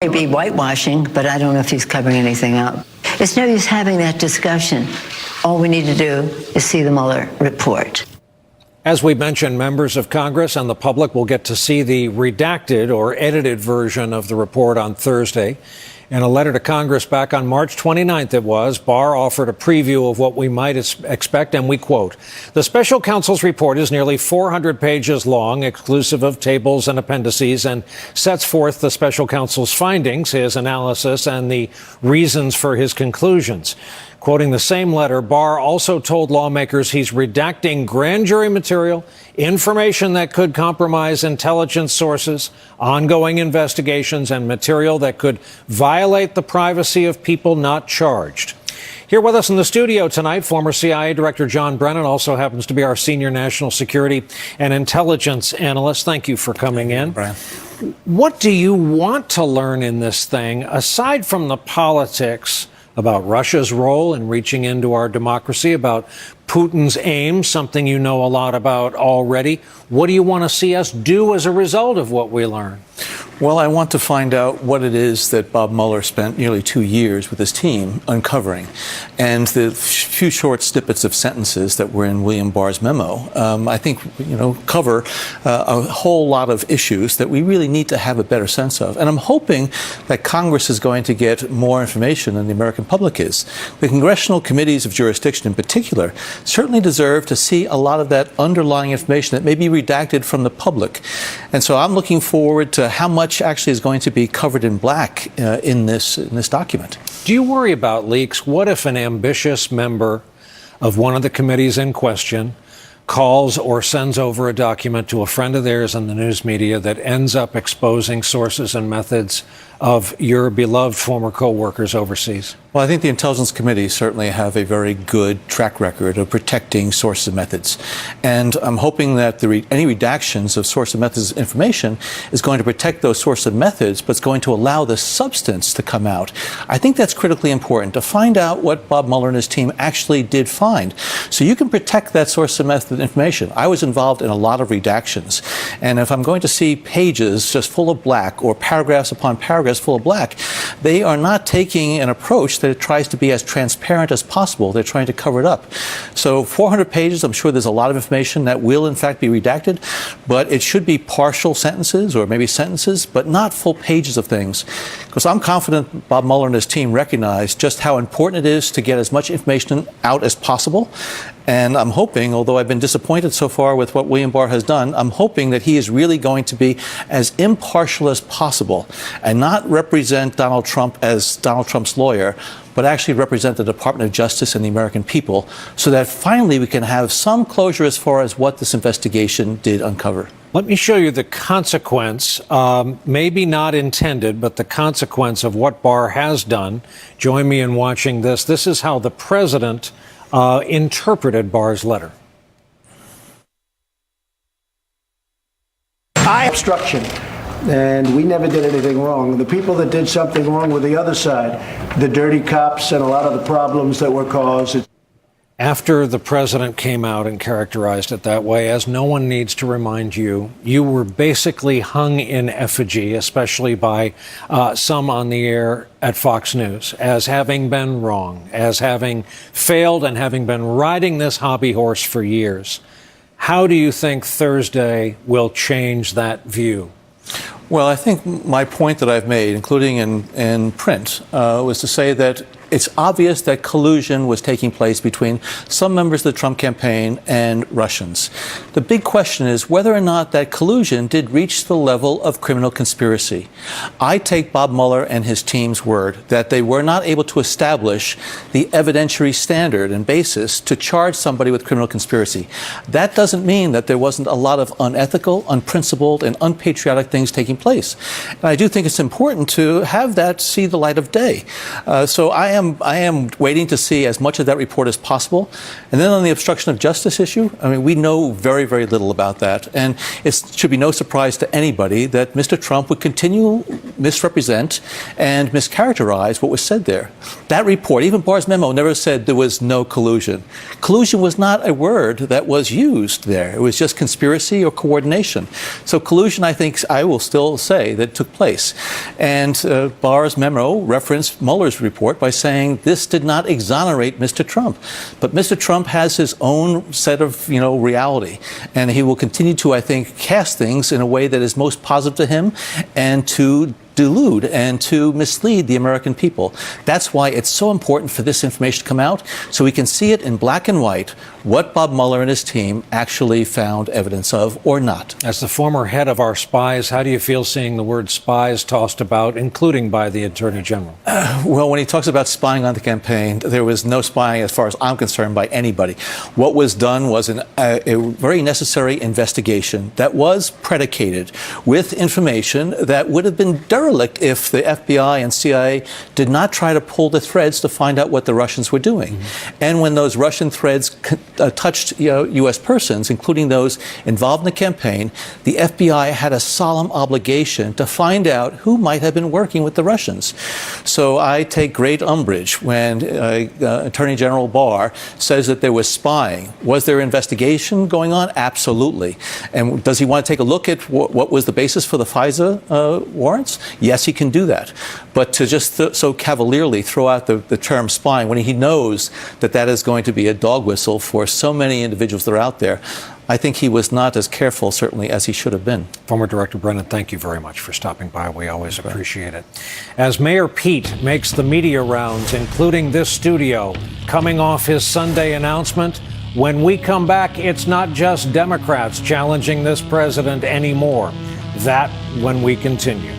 Maybe whitewashing, but I don't know if he's covering anything up. It's no use having that discussion. All we need to do is see the Mueller report. As we mentioned, members of Congress and the public will get to see the redacted or edited version of the report on Thursday. In a letter to Congress back on March 29th, Barr offered a preview of what we might expect, and we quote, "The special counsel's report is nearly 400 pages long, exclusive of tables and appendices, and sets forth the special counsel's findings, his analysis, and the reasons for his conclusions." Quoting the same letter, Barr also told lawmakers he's redacting grand jury material, information that could compromise intelligence sources, ongoing investigations, and material that could violate the privacy of people not charged. Here with us in the studio tonight, former CIA Director John Brennan, also happens to be our senior national security and intelligence analyst. Thank you for coming in. Brian. What do you want to learn in this thing, aside from the politics, about Russia's role in reaching into our democracy, about Putin's aim, something you know a lot about already? What do you want to see us do as a result of what we learn? Well, I want to find out what it is that Bob Mueller spent nearly 2 years with his team uncovering. And the few short snippets of sentences that were in William Barr's memo, I think, cover a whole lot of issues that we really need to have a better sense of. And I'm hoping that Congress is going to get more information than the American public is. The congressional committees of jurisdiction in particular certainly deserve to see a lot of that underlying information that may be redacted from the public. And so I'm looking forward to how much actually is going to be covered in black in this document. Do you worry about leaks? What if an ambitious member of one of the committees in question calls or sends over a document to a friend of theirs in the news media that ends up exposing sources and methods of your beloved former co-workers overseas? Well, I think the Intelligence Committee certainly have a very good track record of protecting sources and methods. And I'm hoping that any redactions of source and methods information is going to protect those sources and methods, but it's going to allow the substance to come out. I think that's critically important, to find out what Bob Mueller and his team actually did find. So you can protect that source and method information. I was involved in a lot of redactions. And if I'm going to see pages just full of black or paragraphs upon paragraphs full of black, they are not taking an approach that it tries to be as transparent as possible. They're trying to cover it up. So 400 pages, I'm sure there's a lot of information that will in fact be redacted, but it should be partial sentences or maybe sentences, but not full pages of things. Because I'm confident Bob Mueller and his team recognize just how important it is to get as much information out as possible. And I'm hoping, although I've been disappointed so far with what William Barr has done, I'm hoping that he is really going to be as impartial as possible and not represent Donald Trump as Donald Trump's lawyer, but actually represent the Department of Justice and the American people, so that finally we can have some closure as far as what this investigation did uncover. Let me show you the consequence, maybe not intended, but the consequence of what Barr has done. Join me in watching this. This is how the president interpreted Barr's letter. Obstruction, and we never did anything wrong. The people that did something wrong were the other side, the dirty cops and a lot of the problems that were caused. After the president came out and characterized it that way, as no one needs to remind you, you were basically hung in effigy, especially by some on the air at Fox News, as having been wrong, as having failed and having been riding this hobby horse for years. How do you think Thursday will change that view? Well, I think my point that I've made, including in print, was to say that it's obvious that collusion was taking place between some members of the Trump campaign and Russians. The big question is whether or not that collusion did reach the level of criminal conspiracy. I take Bob Mueller and his team's word that they were not able to establish the evidentiary standard and basis to charge somebody with criminal conspiracy. That doesn't mean that there wasn't a lot of unethical, unprincipled, and unpatriotic things taking place. And I do think it's important to have that see the light of day. So I am waiting to see as much of that report as possible. And then on the obstruction of justice issue, I mean, we know very, very little about that. And it should be no surprise to anybody that Mr. Trump would continue misrepresent and mischaracterize what was said there. That report, even Barr's memo, never said there was no collusion. Collusion was not a word that was used there. It was just conspiracy or coordination. So collusion, I think, I will still say that took place. And Barr's memo referenced Mueller's report by saying this did not exonerate Mr. Trump. But Mr. Trump has his own set of, reality. And he will continue to, I think, cast things in a way that is most positive to him and to delude and to mislead the American people. That's why it's so important for this information to come out so we can see it in black and white what Bob Mueller and his team actually found evidence of or not. As the former head of our spies, how do you feel seeing the word spies tossed about, including by the Attorney General? Well, when he talks about spying on the campaign, there was no spying as far as I'm concerned by anybody. What was done was a very necessary investigation that was predicated with information that would have been derelict if the FBI and CIA did not try to pull the threads to find out what the Russians were doing. Mm-hmm. And when those Russian threads touched U.S. persons, including those involved in the campaign, the FBI had a solemn obligation to find out who might have been working with the Russians. So I take great umbrage when Attorney General Barr says that there was spying. Was there investigation going on? Absolutely. And does he want to take a look at what was the basis for the FISA warrants? Yes, he can do that. But to just so cavalierly throw out the term spying when he knows that that is going to be a dog whistle for so many individuals that are out there, I think he was not as careful, certainly, as he should have been. Former Director Brennan, thank you very much for stopping by. We always appreciate it. As Mayor Pete makes the media rounds, including this studio, coming off his Sunday announcement, when we come back, it's not just Democrats challenging this president anymore. That when we continue.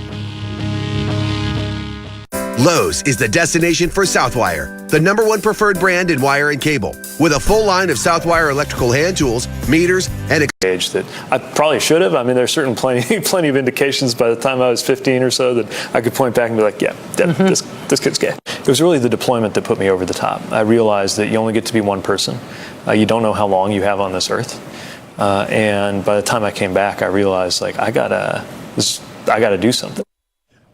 Lowe's is the destination for Southwire, the #1 preferred brand in wire and cable, with a full line of Southwire electrical hand tools, meters, and age that I probably should have. I mean, there's certainly plenty of indications by the time I was 15 or so that I could point back and be like, yeah, this kid's gay. It was really the deployment that put me over the top. I realized that you only get to be one person. You don't know how long you have on this earth. And by the time I came back, I realized, like, I gotta do something.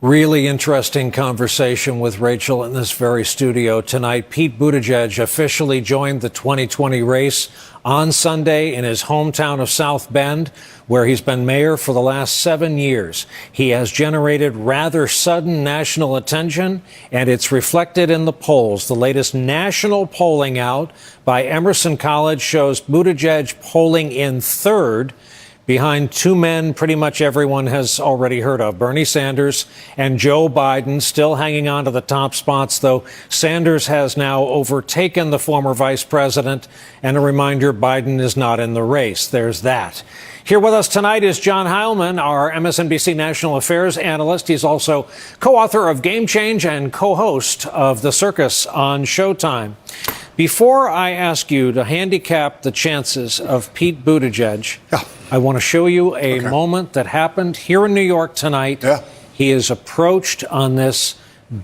Really interesting conversation with Rachel in this very studio tonight. Pete Buttigieg officially joined the 2020 race on Sunday in his hometown of South Bend, where he's been mayor for the last 7 years. He has generated rather sudden national attention, and it's reflected in the polls. The latest national polling out by Emerson College shows Buttigieg polling in third, behind two men pretty much everyone has already heard of, Bernie Sanders and Joe Biden, still hanging on to the top spots, though Sanders has now overtaken the former vice president. And a reminder, Biden is not in the race. There's that. Here with us tonight is John Heilman, our MSNBC National Affairs analyst. He's also co-author of Game Change and co-host of The Circus on Showtime. Before I ask you to handicap the chances of Pete Buttigieg, I want to show you a moment that happened here in New York tonight. He is approached on this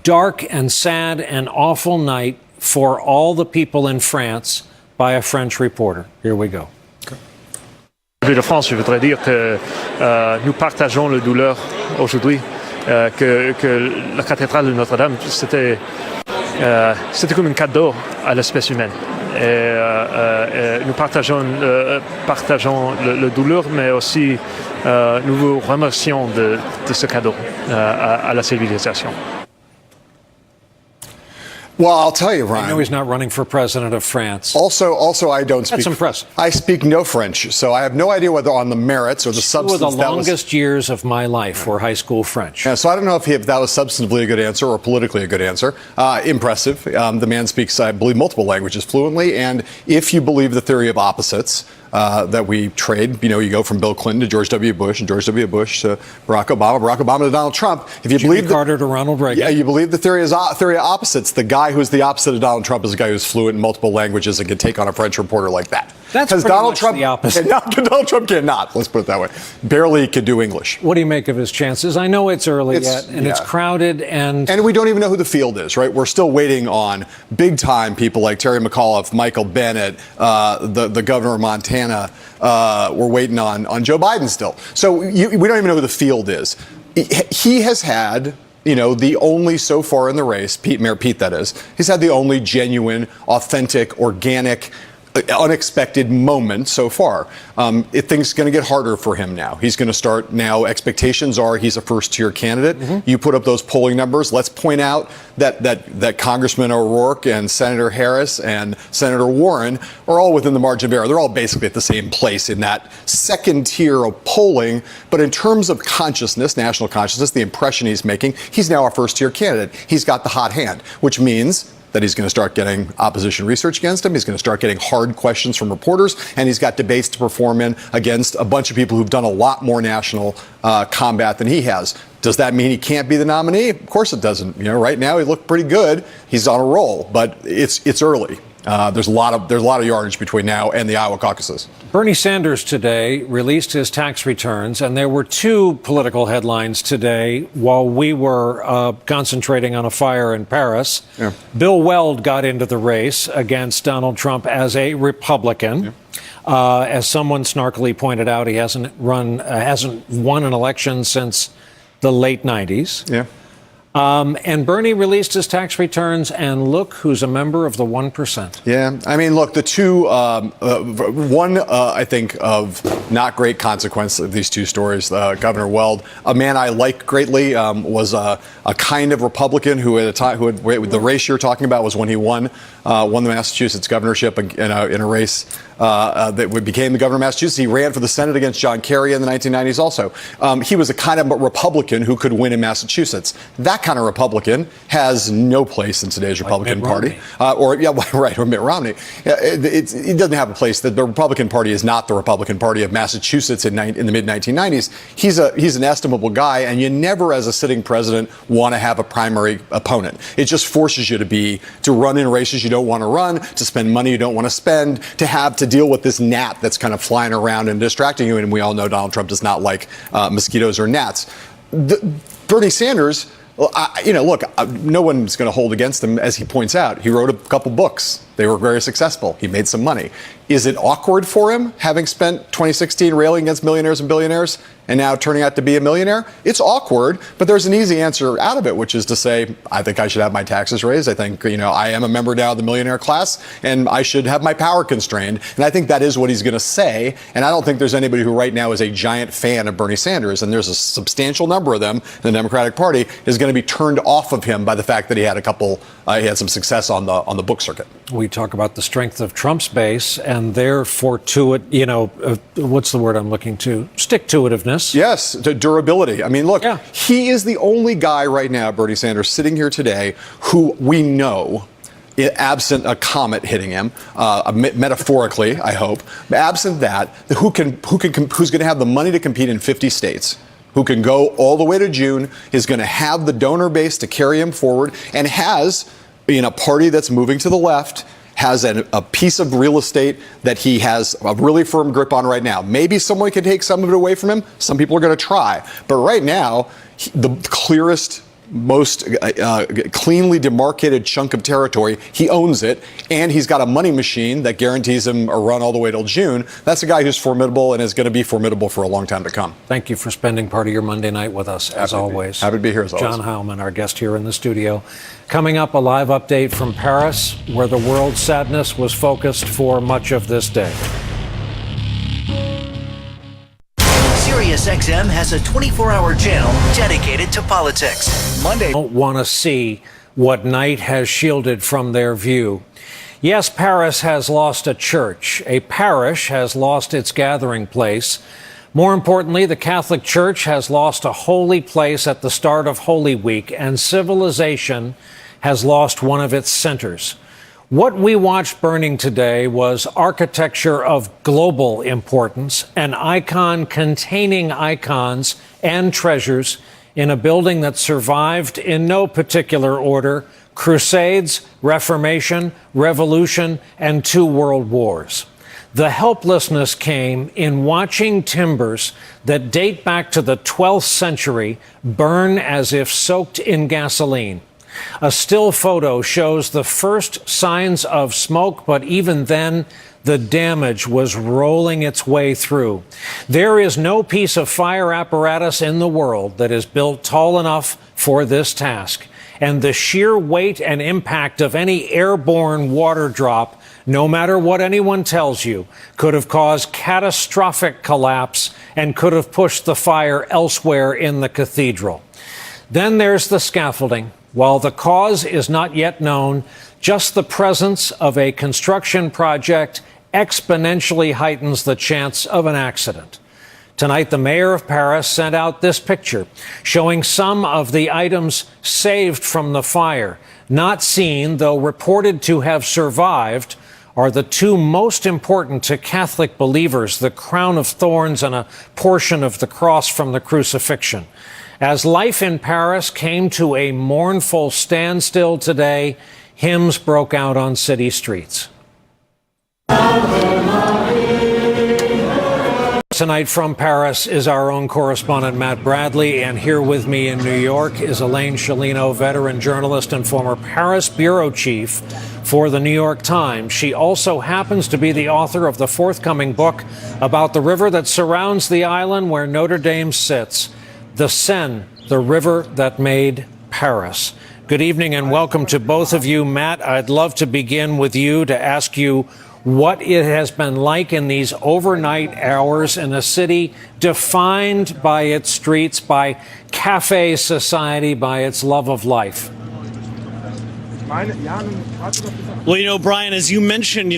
dark and sad and awful night for all the people in France by a French reporter. Here we go. De France, je voudrais dire que nous partageons la douleur aujourd'hui, que la cathédrale de Notre-Dame, c'était comme un cadeau à l'espèce humaine. Et nous partageons la douleur, mais aussi nous vous remercions de ce cadeau à la civilisation. Well, I'll tell you, Ryan. I know he's not running for president of France. Also, I don't speak. That's impressive. I speak no French, so I have no idea whether on the merits or the substance. Two of the longest years of my life were high school French. Yeah, so I don't know if that was substantively a good answer or politically a good answer. Impressive. The man speaks, I believe, multiple languages fluently, and if you believe the theory of opposites, that we trade. You go from Bill Clinton to George W. Bush and George W. Bush to Barack Obama to Donald Trump. If you Jimmy believe Carter to Ronald Reagan. Yeah, you believe the theory of opposites. The guy who's the opposite of Donald Trump is a guy who's fluent in multiple languages and can take on a French reporter like that. That's Because pretty Donald much Trump, the opposite. Donald Trump cannot, let's put it that way, barely could do English. What do you make of his chances? I know it's early yet, and it's crowded, and we don't even know who the field is, right? We're still waiting on big-time people like Terry McAuliffe, Michael Bennet, the governor of Montana. We're waiting on Joe Biden still. So we don't even know who the field is. He has had, the only so far in the race, Mayor Pete, that is, he's had the only genuine, authentic, organic, unexpected moment so far. Things going to get harder for him now. He's going to start now. Expectations are he's a first-tier candidate. Mm-hmm. You put up those polling numbers. Let's point out that Congressman O'Rourke and Senator Harris and Senator Warren are all within the margin of error. They're all basically at the same place in that second tier of polling. But in terms of consciousness, national consciousness, the impression he's making, he's now a first-tier candidate. He's got the hot hand, which means that he's going to start getting opposition research against him. He's going to start getting hard questions from reporters, and he's got debates to perform in against a bunch of people who've done a lot more national combat than he has. Does that mean he can't be the nominee? Of course it doesn't. Right now he looked pretty good. He's on a roll, but it's early. There's a lot of yardage between now and the Iowa caucuses. Bernie Sanders today released his tax returns, and there were two political headlines today while we were concentrating on a fire in Paris. Yeah. Bill Weld got into the race against Donald Trump as a Republican. Yeah. As someone snarkily pointed out, he hasn't won an election since the late 90s. Yeah. And Bernie released his tax returns, and look who's a member of the 1%. Yeah, I mean, look, the two, I think, of not great consequence of these two stories. Governor Weld, a man I like greatly, was a kind of Republican who at a time, the race you're talking about was when he won the Massachusetts governorship in a race that became the governor of Massachusetts. He ran for the Senate against John Kerry in the 1990s also. He was a kind of Republican who could win in Massachusetts. That kind of Republican has no place in today's Republican Party. Or Mitt Romney. It doesn't have a place. The Republican Party is not the Republican Party of Massachusetts in the mid-1990s. He's an estimable guy, and you never, as a sitting president, want to have a primary opponent. It just forces you to run in races you don't want to run, to spend money you don't want to spend, to deal with this gnat that's kind of flying around and distracting you. And we all know Donald Trump does not like mosquitoes or gnats. Bernie Sanders, no one's going to hold against him, as he points out. He wrote a couple books. They were very successful. He made some money. Is it awkward for him, having spent 2016 railing against millionaires and billionaires and now turning out to be a millionaire? It's awkward, but there's an easy answer out of it, which is to say, I think I should have my taxes raised. I think, I am a member now of the millionaire class, and I should have my power constrained. And I think that is what he's going to say. And I don't think there's anybody who right now is a giant fan of Bernie Sanders, and there's a substantial number of them in the Democratic Party, is going to be turned off of him by the fact that he had some success on the book circuit. We talk about the strength of Trump's base and their what's the word I'm looking to? Stick-to-itiveness. Yes, durability. I mean, look, He is the only guy right now, Bernie Sanders, sitting here today who we know, absent a comet hitting him, metaphorically, I hope, absent that, who's going to have the money to compete in 50 states, who can go all the way to June, is going to have the donor base to carry him forward, and has, in a party that's moving to the left, has a piece of real estate that he has a really firm grip on right now. Maybe someone can take some of it away from him. Some people are going to try. But right now, the clearest, most cleanly demarcated chunk of territory, he owns it, and he's got a money machine that guarantees him a run all the way till June. That's a guy who's formidable and is going to be formidable for a long time to come. Thank you for spending part of your Monday night with us, as always. Happy to be here, as always. John Heilemann, our guest here in the studio. Coming up, a live update from Paris, where the world's sadness was focused for much of this day. SiriusXM has a 24-hour channel dedicated to politics. Monday. Don't want to see what night has shielded from their view. Yes, Paris has lost a church. A parish has lost its gathering place. More importantly, the Catholic Church has lost a holy place at the start of Holy Week, and civilization has lost one of its centers. What we watched burning today was architecture of global importance, an icon containing icons and treasures in a building that survived in no particular order: crusades, Reformation, revolution, and 2 world wars. The helplessness came in watching timbers that date back to the 12th century burn as if soaked in gasoline. A still photo shows the first signs of smoke, but even then, the damage was rolling its way through. There is no piece of fire apparatus in the world that is built tall enough for this task. And the sheer weight and impact of any airborne water drop, no matter what anyone tells you, could have caused catastrophic collapse and could have pushed the fire elsewhere in the cathedral. Then there's the scaffolding. While the cause is not yet known, just the presence of a construction project exponentially heightens the chance of an accident. Tonight, the mayor of Paris sent out this picture showing some of the items saved from the fire. Not seen, though reported to have survived, are the two most important to Catholic believers, the crown of thorns and a portion of the cross from the crucifixion. As life in Paris came to a mournful standstill today, hymns broke out on city streets. Tonight from Paris is our own correspondent Matt Bradley, and here with me in New York is Elaine Sciolino, veteran journalist and former Paris bureau chief for the New York Times. She also happens to be the author of the forthcoming book about the river that surrounds the island where Notre Dame sits, the Seine, the river that made Paris. Good evening and welcome to both of you. Matt, I'd love to begin with you to ask you what it has been like in these overnight hours in a city defined by its streets, by cafe society, by its love of life. Well, Brian, as you mentioned,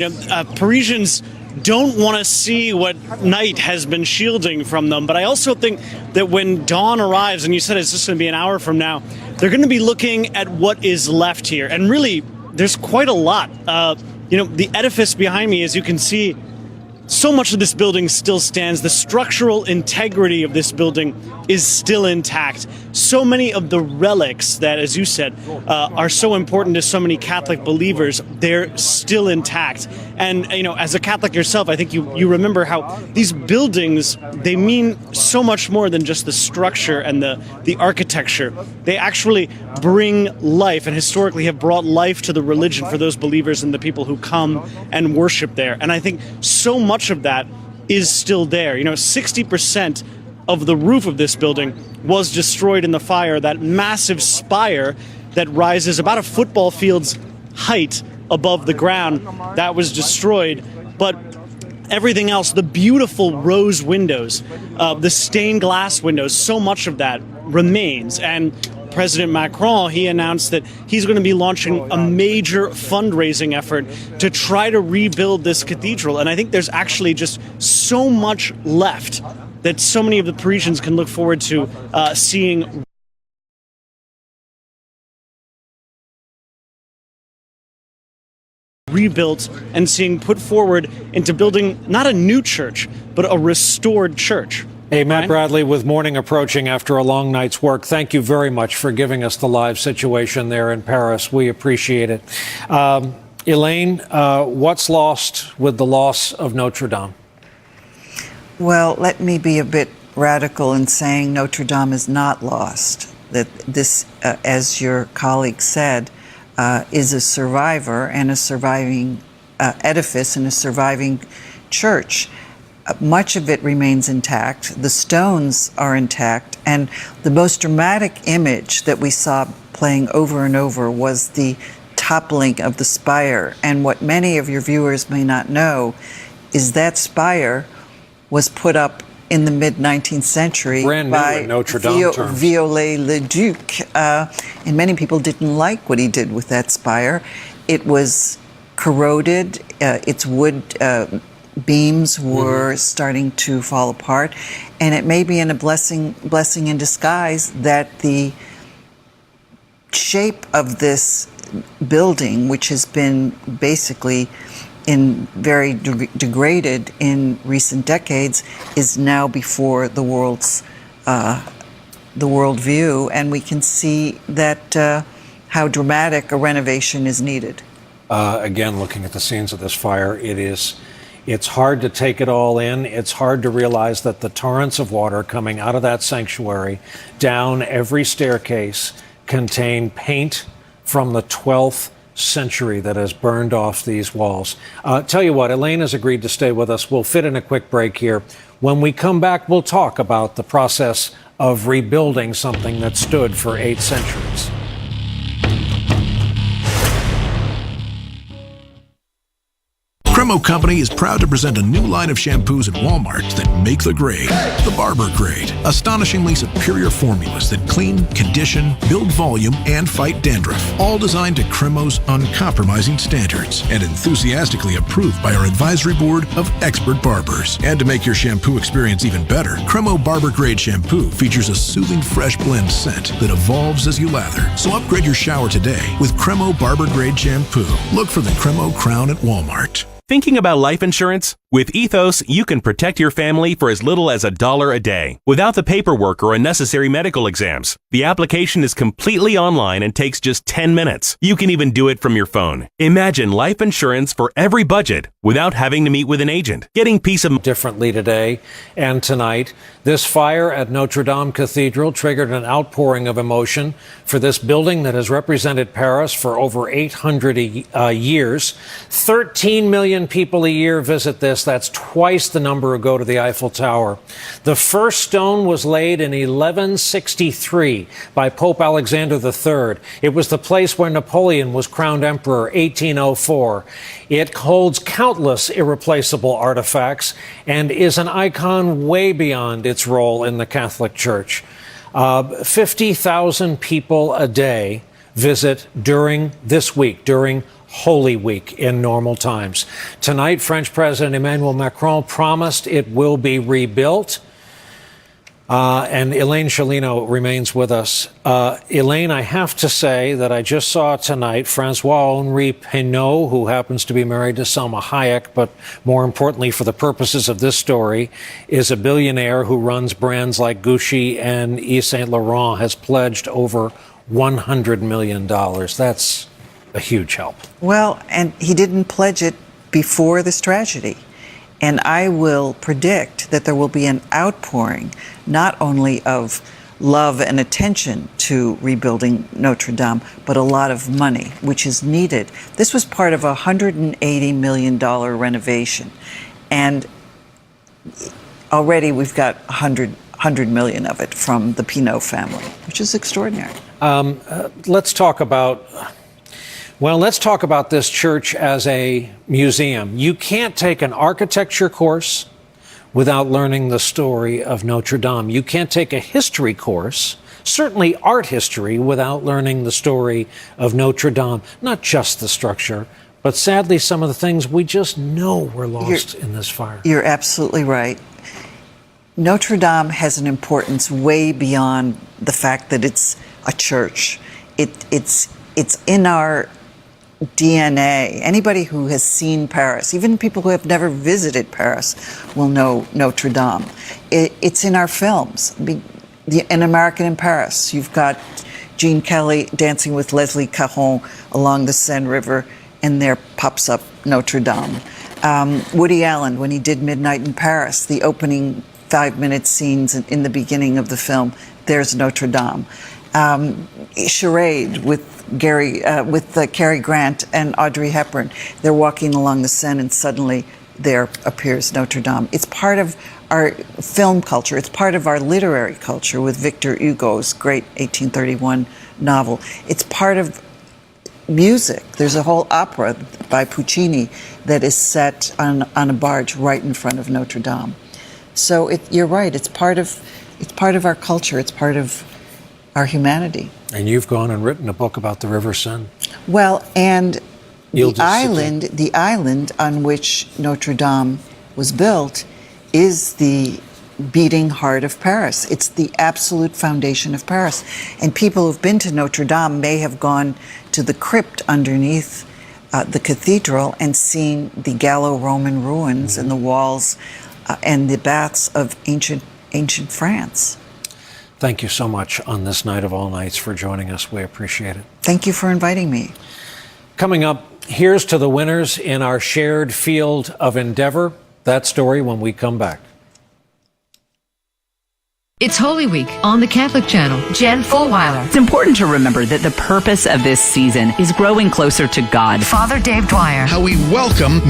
Parisians don't want to see what night has been shielding from them. But I also think that when dawn arrives, and you said it's just going to be an hour from now, they're going to be looking at what is left here. And really, there's quite a lot. The edifice behind me, as you can see, so much of this building still stands. The structural integrity of this building is still intact. So many of the relics that, as you said, are so important to so many Catholic believers, they're still intact. And, as a Catholic yourself, I think you remember how these buildings, they mean so much more than just the structure and the architecture. They actually bring life and historically have brought life to the religion for those believers and the people who come and worship there. And I think so much of that is still there. 60% of the roof of this building was destroyed in the fire. That massive spire that rises about a football field's height above the ground, that was destroyed. But everything else, the beautiful rose windows, the stained glass windows, so much of that remains. And President Macron, he announced that he's going to be launching a major fundraising effort to try to rebuild this cathedral. And I think there's actually just so much left that so many of the Parisians can look forward to seeing rebuilt and seeing put forward into building not a new church, but a restored church. Hey, Matt Bradley with morning approaching after a long night's work. Thank you very much for giving us the live situation there in Paris. We appreciate it. Elaine, what's lost with the loss of Notre Dame? Well, let me be a bit radical in saying Notre Dame is not lost. That this, as your colleague said, is a survivor and a surviving edifice and a surviving church. Much of it remains intact. The stones are intact. And the most dramatic image that we saw playing over and over was the toppling of the spire. And what many of your viewers may not know is that spire was put up in the mid-19th century by Viollet-le-Duc. And many people didn't like what he did with that spire. It was corroded. Its wood beams were starting to fall apart. And it may be a blessing in disguise that the shape of this building, which has been basically very degraded in recent decades, is now before the world's the world view, and we can see that how dramatic a renovation is needed. Again, looking at the scenes of this fire, it is It's hard to take it all in. It's hard to realize that the torrents of water coming out of that sanctuary down every staircase contain paint from the 12th century that has burned off these walls. Tell you what, Elaine has agreed to stay with us. We'll fit in a quick break here. When we come back, we'll talk about the process of rebuilding something that stood for 8 centuries. Cremo Company is proud to present a new line of shampoos at Walmart that make the grade, the Barber Grade. Astonishingly superior formulas that clean, condition, build volume, and fight dandruff. All designed to Cremo's uncompromising standards and enthusiastically approved by our advisory board of expert barbers. And to make your shampoo experience even better, Cremo Barber Grade shampoo features a soothing fresh blend scent that evolves as you lather. So upgrade your shower today with Cremo Barber Grade shampoo. Look for the Cremo Crown at Walmart. Thinking about life insurance? With Ethos, you can protect your family for as little as $1 a day, without the paperwork or unnecessary medical exams. The application is completely online and takes just 10 minutes. You can even do it from your phone. Imagine life insurance for every budget without having to meet with an agent. Getting peace of mind differently today and tonight. This fire at Notre Dame Cathedral triggered an outpouring of emotion for this building that has represented Paris for over 800 years. 13 million people a year visit this. That's twice the number who go to the Eiffel Tower. The first stone was laid in 1163 by Pope Alexander III. It was the place where Napoleon was crowned emperor, 1804. It holds countless irreplaceable artifacts and is an icon way beyond its role in the Catholic Church. 50,000 people a day visit during this week, during Holy Week in normal times. Tonight, French President Emmanuel Macron promised it will be rebuilt. And Elaine Sciolino remains with us. Elaine, I have to say that I just saw tonight Francois-Henri Pinault, who happens to be married to Salma Hayek, but more importantly for the purposes of this story, is a billionaire who runs brands like Gucci and Yves Saint Laurent, has pledged over $100 million. That's a huge help. Well, and he didn't pledge it before this tragedy. And I will predict that there will be an outpouring, not only of love and attention to rebuilding Notre Dame, but a lot of money, which is needed. This was part of a $180 million renovation. And already we've got 100 million of it from the Pinault family, which is extraordinary. Let's talk about this church as a museum. You can't take an architecture course without learning the story of Notre Dame. You can't take a history course, certainly art history, without learning the story of Notre Dame. Not just the structure, but sadly some of the things we just know were lost in this fire. You're absolutely right. Notre Dame has an importance way beyond the fact that it's a church. It's in our DNA. Anybody who has seen Paris, even people who have never visited Paris, will know Notre Dame. It's in our films. An American in Paris, you've got Gene Kelly dancing with Leslie Caron along the Seine River, and there pops up Notre Dame. Woody Allen, when he did Midnight in Paris, the opening 5-minute scenes in the beginning of the film, there's Notre Dame. Charade with Cary Grant and Audrey Hepburn. They're walking along the Seine, and suddenly there appears Notre Dame. It's part of our film culture. It's part of our literary culture with Victor Hugo's great 1831 novel. It's part of music. There's a whole opera by Puccini that is set on a barge right in front of Notre Dame. So you're right. It's part of our culture. It's part of our humanity. And you've gone and written a book about the River Seine. Well, and the island on which Notre Dame was built is the beating heart of Paris. It's the absolute foundation of Paris. And people who've been to Notre Dame may have gone to the crypt underneath the cathedral and seen the Gallo-Roman ruins and the walls and the baths of ancient France. Thank you so much on this night of all nights for joining us. We appreciate it. Thank you for inviting me. Coming up, Here's to the winners in our shared field of endeavor. That story when we come back. It's Holy Week on the Catholic Channel. Jen Fulweiler. It's important to remember that the purpose of this season is growing closer to God. Father Dave Dwyer. How we welcome